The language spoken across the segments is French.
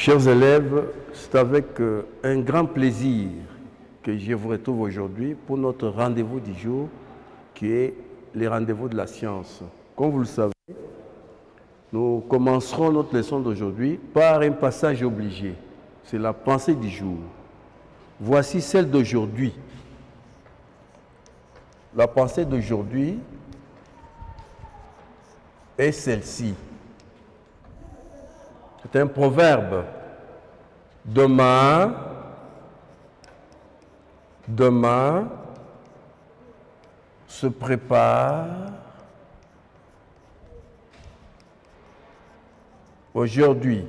Chers élèves, c'est avec un grand plaisir que je vous retrouve aujourd'hui pour notre rendez-vous du jour qui est les rendez-vous de la science. Comme vous le savez, nous commencerons notre leçon d'aujourd'hui par un passage obligé. C'est la pensée du jour. Voici celle d'aujourd'hui. La pensée d'aujourd'hui est celle-ci. C'est un proverbe. Demain se prépare aujourd'hui.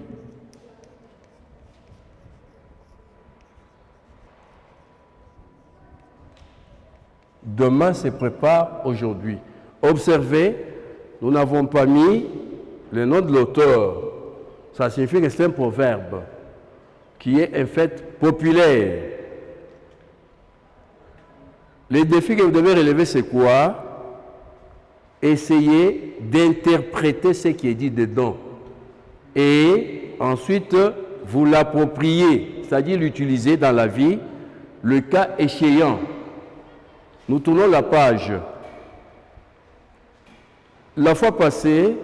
Demain se prépare aujourd'hui. Observez, nous n'avons pas mis le nom de l'auteur. Ça signifie que c'est un proverbe qui est en fait populaire. Les défis que vous devez relever, c'est quoi? Essayez d'interpréter ce qui est dit dedans. Et ensuite, vous l'appropriez, c'est-à-dire l'utiliser dans la vie, le cas échéant. Nous tournons la page. La fois passée,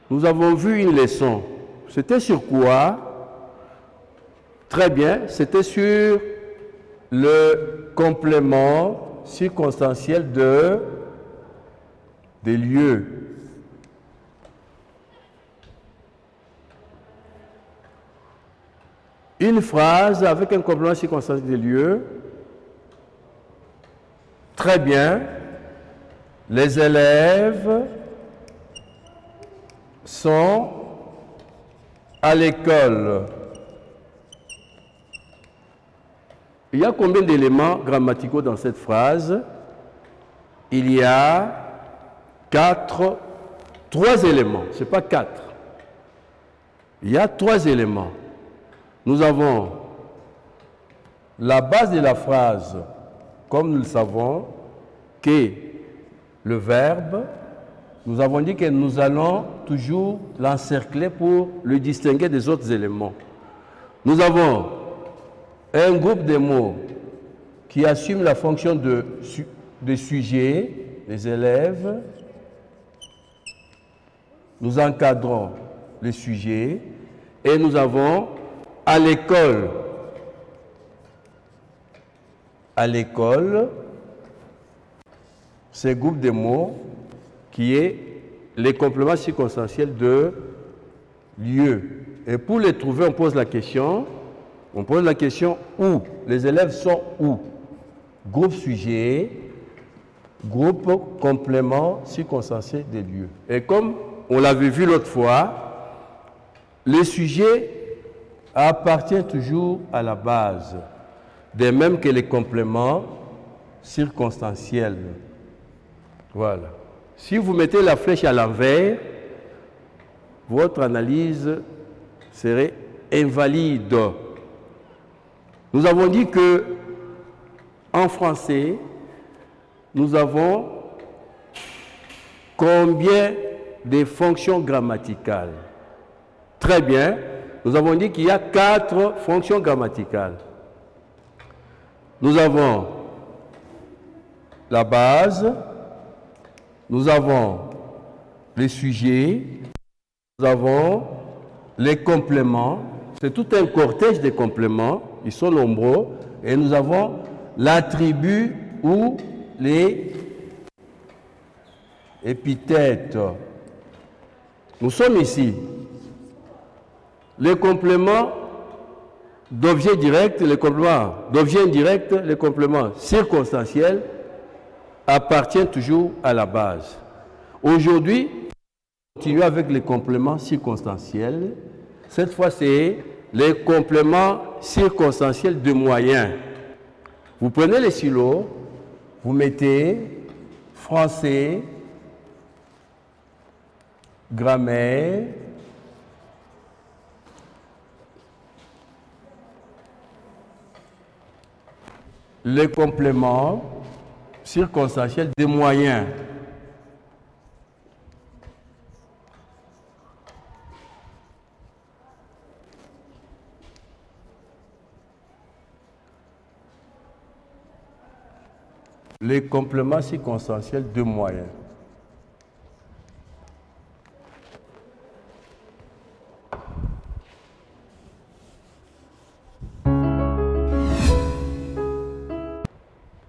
nous avons vu une leçon. C'était sur quoi? Très bien, c'était sur le complément circonstanciel des lieux. Une phrase avec un complément circonstanciel des lieux. Très bien. Les élèves sont à l'école. Il y a combien d'éléments grammaticaux dans cette phrase? Il y a trois éléments, ce n'est pas quatre. Il y a trois éléments. Nous avons la base de la phrase, comme nous le savons, qui est le verbe. Nous avons dit que nous allons toujours l'encercler pour le distinguer des autres éléments. Nous avons un groupe de mots qui assume la fonction de sujet, les élèves. Nous encadrons les sujets et nous avons à l'école. À l'école, ce groupe de mots qui est les compléments circonstanciels de lieu. Et pour les trouver, on pose la question où? Les élèves sont où? Groupe sujet, groupe complément circonstanciel des lieux. Et comme on l'avait vu l'autre fois, le sujet appartient toujours à la base, de même que les compléments circonstanciels. Voilà. Si vous mettez la flèche à l'envers, votre analyse serait invalide. Nous avons dit que en français, nous avons combien de fonctions grammaticales? Très bien. Nous avons dit qu'il y a 4 fonctions grammaticales. Nous avons la base, nous avons les sujets, nous avons les compléments. C'est tout un cortège de compléments, ils sont nombreux, et nous avons l'attribut ou les épithètes. Nous sommes ici. Les compléments d'objet direct, les compléments d'objet indirect, les compléments circonstanciels appartiennent toujours à la base. Aujourd'hui, on continue avec les compléments circonstanciels. Cette fois, c'est les compléments circonstanciels de moyens. Vous prenez les stylos, vous mettez français, grammaire, les compléments circonstanciels des moyens. les compléments circonstanciels de moyens.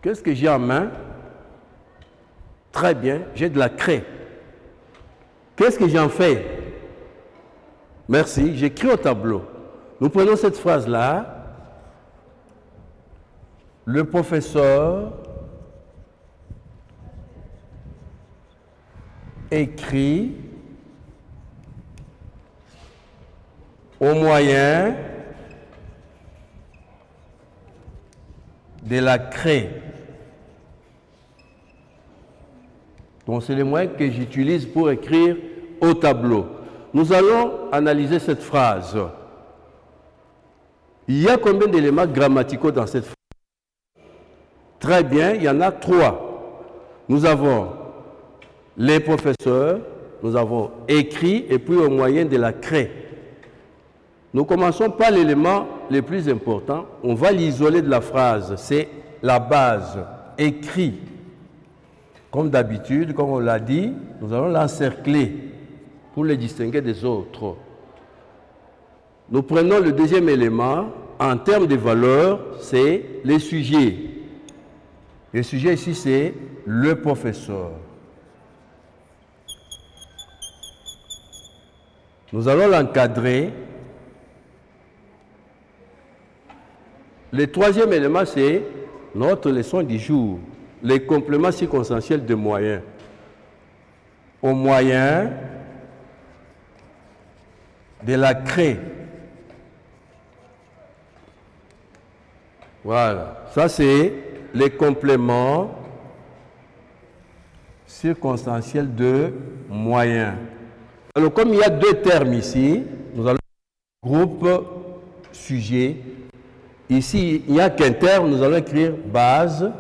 Qu'est-ce que j'ai en main? Très bien, j'ai de la craie. Qu'est-ce que j'en fais? Merci, j'écris au tableau. Nous prenons cette phrase-là. Le professeur écrit au moyen de la craie. Donc, c'est le moyen que j'utilise pour écrire au tableau. Nous allons analyser cette phrase. Il y a combien d'éléments grammaticaux dans cette phrase? Très bien, il y en a 3. Nous avons les professeurs, nous avons écrit et puis au moyen de la craie. Nous commençons par l'élément le plus important. On va l'isoler de la phrase. C'est la base. Écrit. Comme d'habitude, comme on l'a dit, nous allons l'encercler pour le distinguer des autres. Nous prenons le deuxième élément. En termes de valeur, c'est les sujets. Le sujet ici, c'est le professeur. Nous allons l'encadrer. Le troisième élément, c'est notre leçon du jour. Les compléments circonstanciels de moyens. Au moyen de la craie. Voilà. Ça, c'est les compléments circonstanciels de moyens. Alors, comme il y a 2 termes ici, nous allons groupe sujet. Ici, il n'y a qu'un terme, nous allons écrire base.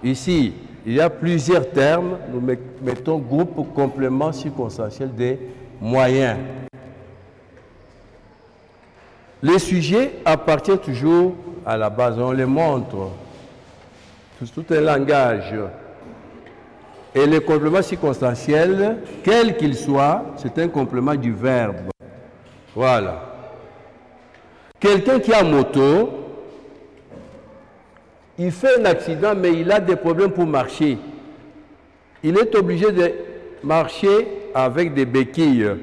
Ici, il y a plusieurs termes, nous mettons groupe complément circonstanciel des moyens. Les sujets appartiennent toujours à la base, on les montre. C'est tout un langage. Et le complément circonstanciel, quel qu'il soit, c'est un complément du verbe. Voilà. Quelqu'un qui a moto, il fait un accident, mais il a des problèmes pour marcher. Il est obligé de marcher avec des béquilles.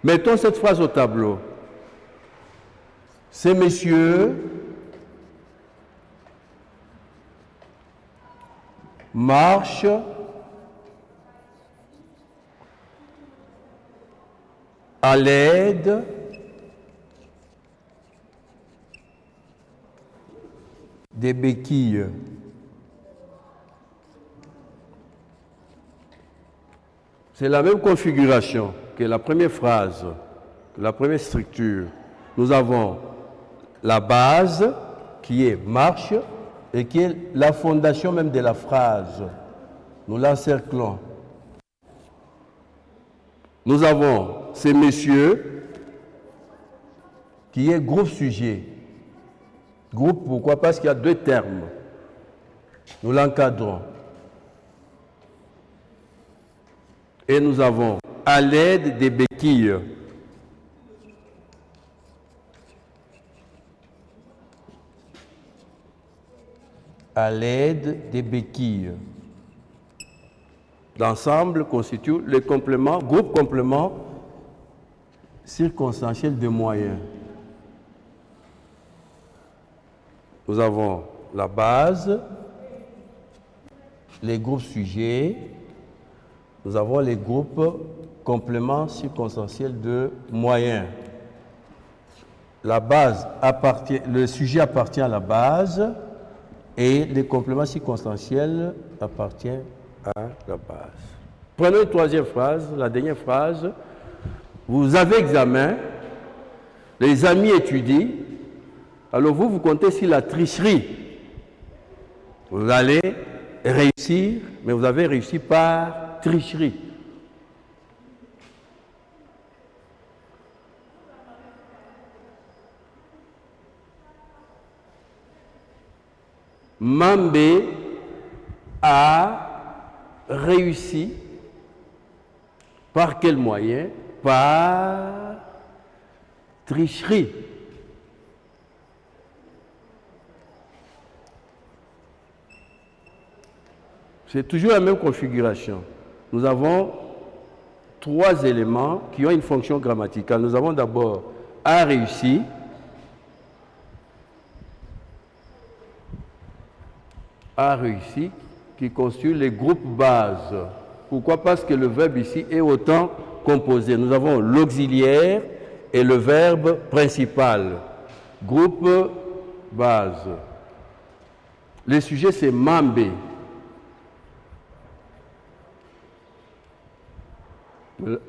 Mettons cette phrase au tableau. Ces messieurs marchent à l'aide des béquilles. C'est la même configuration que la première phrase, la première structure. Nous avons la base qui est marche et qui est la fondation même de la phrase. Nous l'encerclons. Nous avons ces messieurs qui est groupe sujet. Groupe, pourquoi? Parce qu'il y a 2 termes. Nous l'encadrons. Et nous avons à l'aide des béquilles. À l'aide des béquilles. L'ensemble constitue le complément, groupe complément circonstanciel de moyens. Nous avons la base, les groupes sujets, nous avons les groupes compléments circonstanciels de moyens. La base appartient, le sujet appartient à la base et les compléments circonstanciels appartiennent à la base. Prenons une troisième phrase, la dernière phrase. Vous avez examen, les amis étudient, alors vous comptez sur la tricherie. Vous allez réussir, mais vous avez réussi par tricherie. Mambé a réussi par quel moyen? Par tricherie. C'est toujours la même configuration. Nous avons trois éléments qui ont une fonction grammaticale. Nous avons d'abord a réussi, qui constitue les groupes bases. Pourquoi? Parce que le verbe ici est autant composé. Nous avons l'auxiliaire et le verbe principal. Groupe base. Le sujet, c'est Mambe.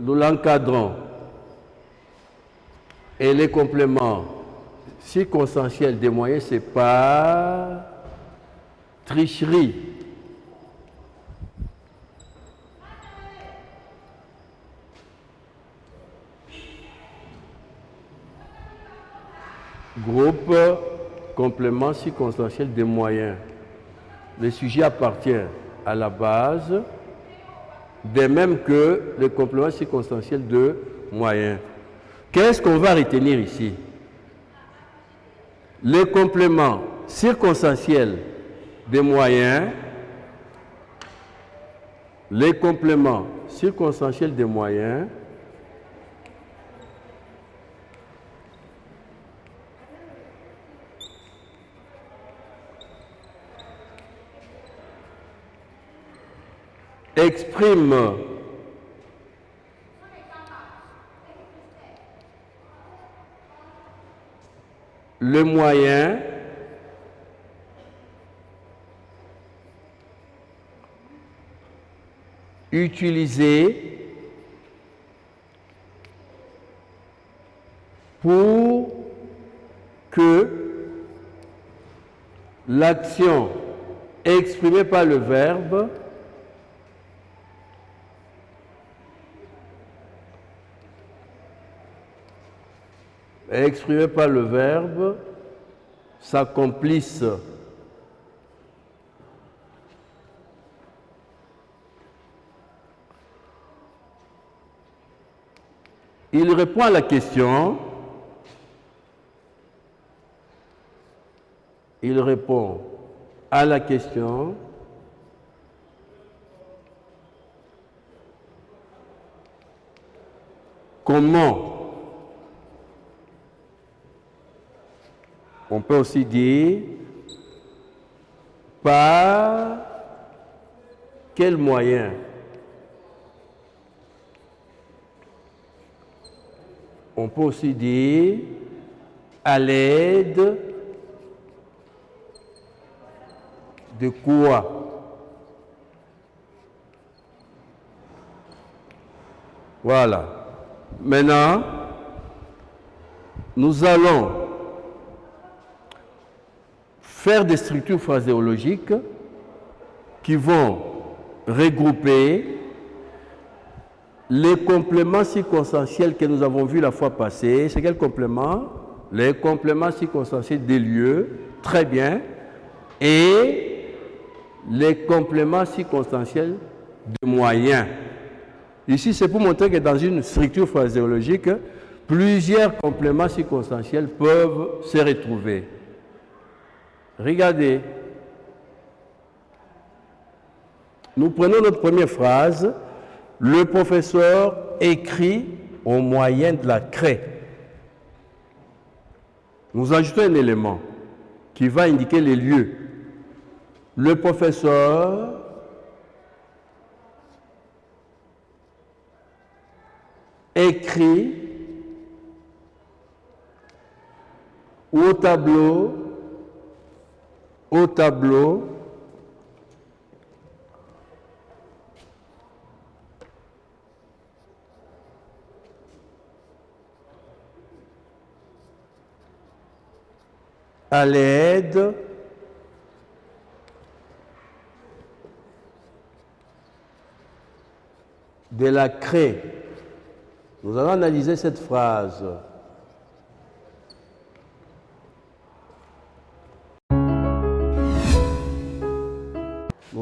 L'encadrant. Et les compléments circonstanciels des moyens, c'est par tricherie. Groupe, complément circonstanciel des moyens. Le sujet appartient à la base, de même que le complément circonstanciel de moyens. Qu'est-ce qu'on va retenir ici? Le complément circonstanciel des moyens, les compléments circonstanciels des moyens expriment le moyen utilisé pour que l'action exprimée par le verbe s'accomplisse. Il répond à la question. Il répond à la question. Comment? On peut aussi dire par quel moyen? On peut aussi dire à l'aide de quoi? Voilà. Maintenant, nous allons faire des structures phraséologiques qui vont regrouper les compléments circonstanciels que nous avons vus la fois passée. C'est quel complément? Les compléments circonstanciels des lieux, très bien, et les compléments circonstanciels de moyens. Ici, c'est pour montrer que dans une structure phraséologique, plusieurs compléments circonstanciels peuvent se retrouver. Regardez. Nous prenons notre première phrase. Le professeur écrit au moyen de la craie. Nous ajoutons un élément qui va indiquer les lieux. Le professeur écrit au tableau à l'aide de la craie. Nous allons analyser cette phrase.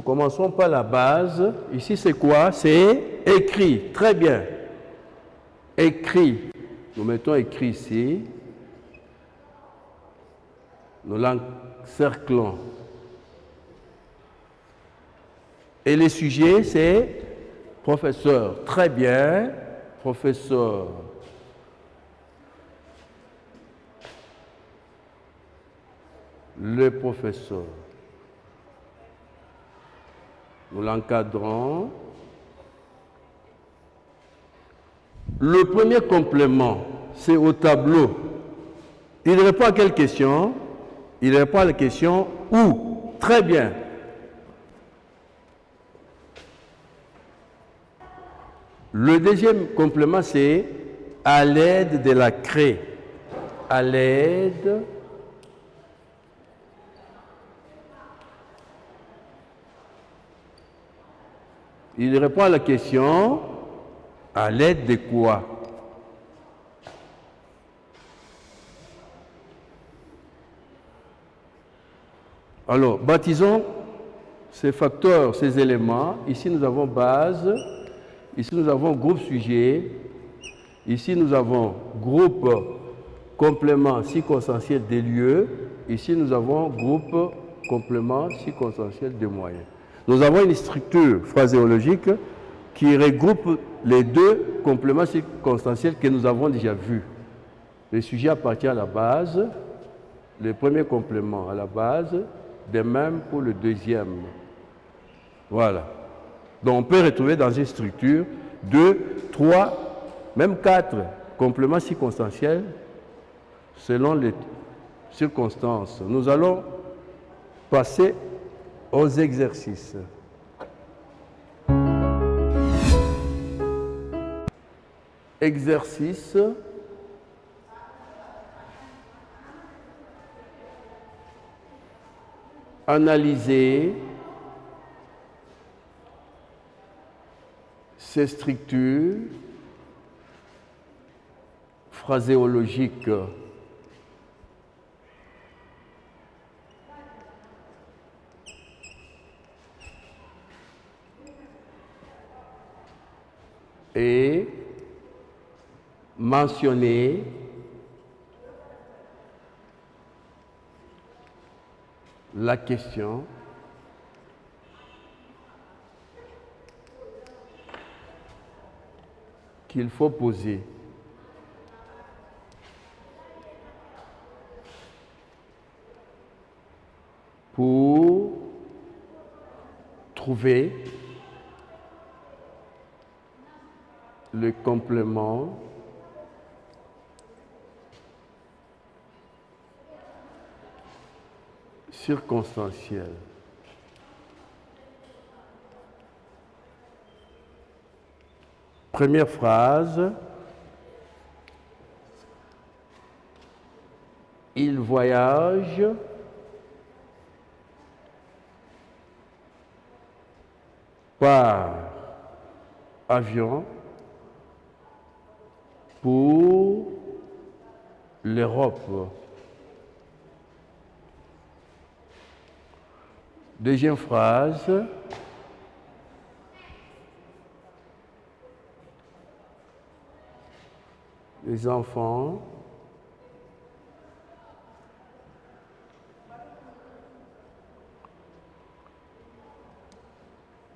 commençons par la base. Ici, c'est quoi? C'est écrit. Très bien. Écrit. Nous mettons écrit ici. Nous l'encerclons. Et les sujets, c'est professeur. Très bien. Professeur. Le professeur. Nous l'encadrons. Le premier complément, c'est au tableau. Il répond à quelle question? Il répond à la question où. Très bien. Le deuxième complément, c'est à l'aide de la craie. À l'aide il répond à la question à l'aide de quoi? Alors, baptisons ces facteurs, ces éléments. Ici, nous avons base. Ici, nous avons groupe sujet. Ici, nous avons groupe complément circonstanciel des lieux. Ici, nous avons groupe complément circonstanciel des moyens. Nous avons une structure phraséologique qui regroupe les deux compléments circonstanciels que nous avons déjà vus. Le sujet appartient à la base, le premier complément à la base, de même pour le deuxième. Voilà. Donc on peut retrouver dans une structure 2, 3, même 4 compléments circonstanciels selon les circonstances. Nous allons passer aux exercices. Exercice. Analyser ces structures phraséologiques. Et mentionner la question qu'il faut poser. Pour trouver le complément circonstanciel. Première phrase. Il voyage par avion pour l'Europe. Deuxième phrase. Les enfants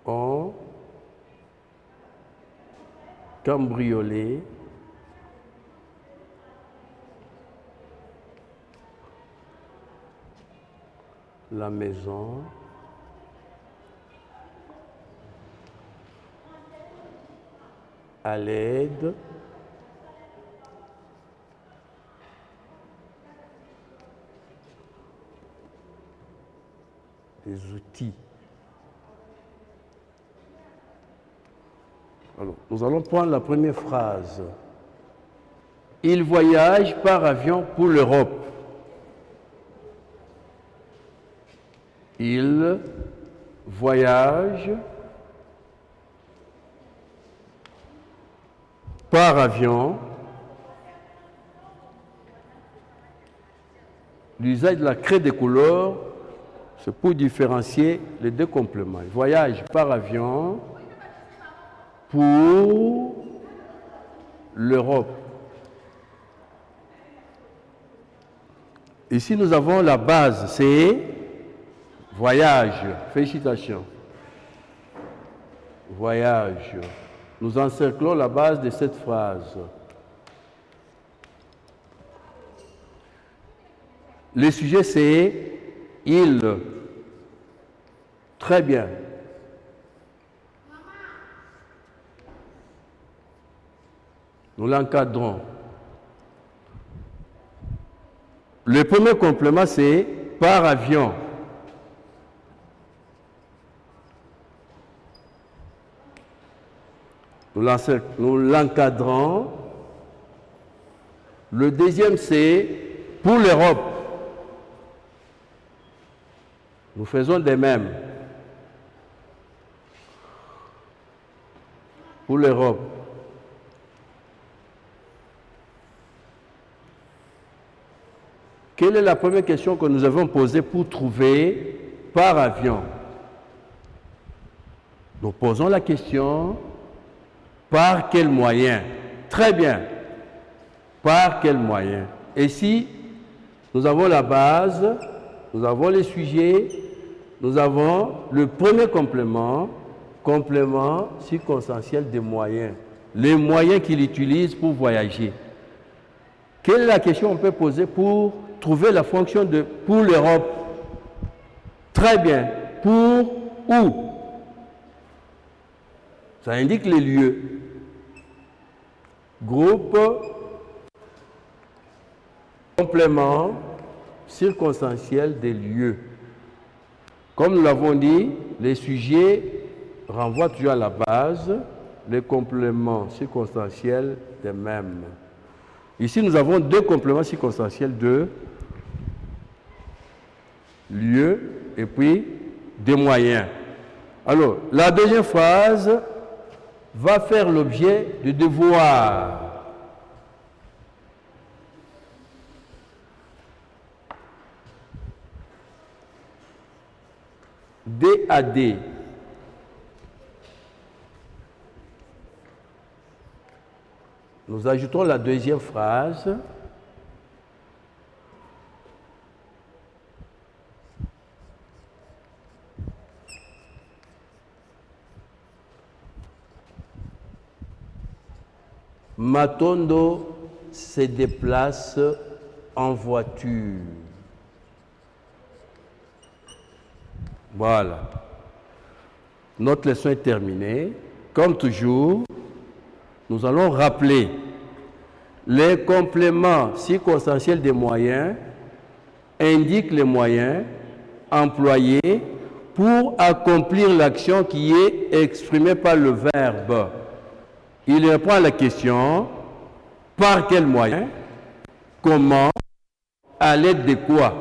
ont cambriolé la maison à l'aide des outils. Alors, nous allons prendre la première phrase. Il voyage par avion pour l'Europe. Il voyage par avion. L'usage de la craie des couleurs C'est pour différencier les deux compléments. Voyage par avion pour l'Europe. Ici, nous avons la base, c'est voyage. Félicitations. Voyage. Nous encerclons la base de cette phrase. Le sujet, c'est il. Très bien. Nous l'encadrons. Le premier complément, c'est par avion. Nous l'encadrons. Le deuxième, c'est pour l'Europe. Nous faisons des mêmes. Pour l'Europe. Quelle est la première question que nous avons posée pour trouver par avion? Nous posons la question par quel moyen? Très bien. Par quel moyen? Et si nous avons la base, nous avons les sujets, nous avons le premier complément, complément circonstanciel des moyens. Les moyens qu'il utilise pour voyager. Quelle est la question qu'on peut poser pour trouver la fonction de pour l'Europe? Très bien. Pour où? Ça indique les lieux. Groupe, complément circonstanciel des lieux. Comme nous l'avons dit, les sujets renvoient toujours à la base, les compléments circonstanciels des mêmes. Ici, nous avons deux compléments circonstanciels de lieu et puis des moyens. Alors, la deuxième phrase va faire l'objet de devoirs. DAD. Nous ajoutons la deuxième phrase. Matondo se déplace en voiture. Voilà. Notre leçon est terminée. Comme toujours, nous allons rappeler les compléments circonstanciels des moyens indiquent les moyens employés pour accomplir l'action qui est exprimée par le verbe. Il répond à la question par quel moyen, comment, à l'aide de quoi.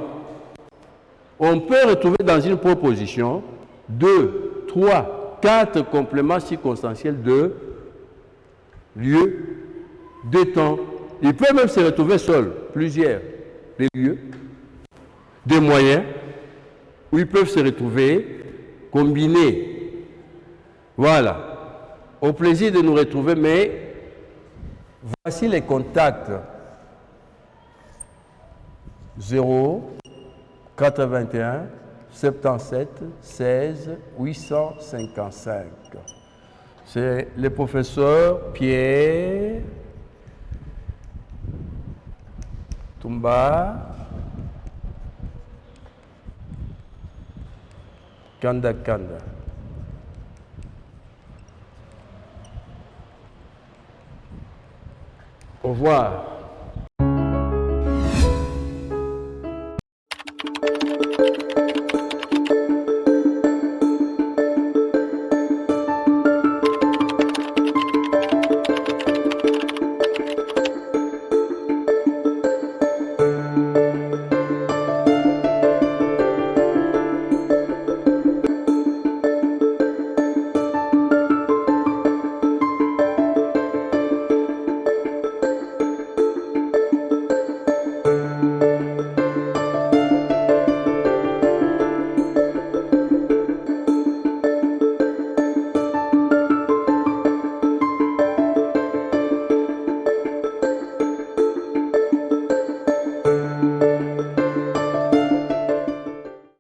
On peut retrouver dans une proposition 2, 3, 4 compléments circonstanciels de lieu, de temps. Il peut même se retrouver seul, plusieurs, des lieux, des moyens, où ils peuvent se retrouver combinés. Voilà. Au plaisir de nous retrouver, mais voici les contacts. 0, 81, 77, 16, 855. C'est le professeur Pierre Tumba Kanda Kanda. Au revoir.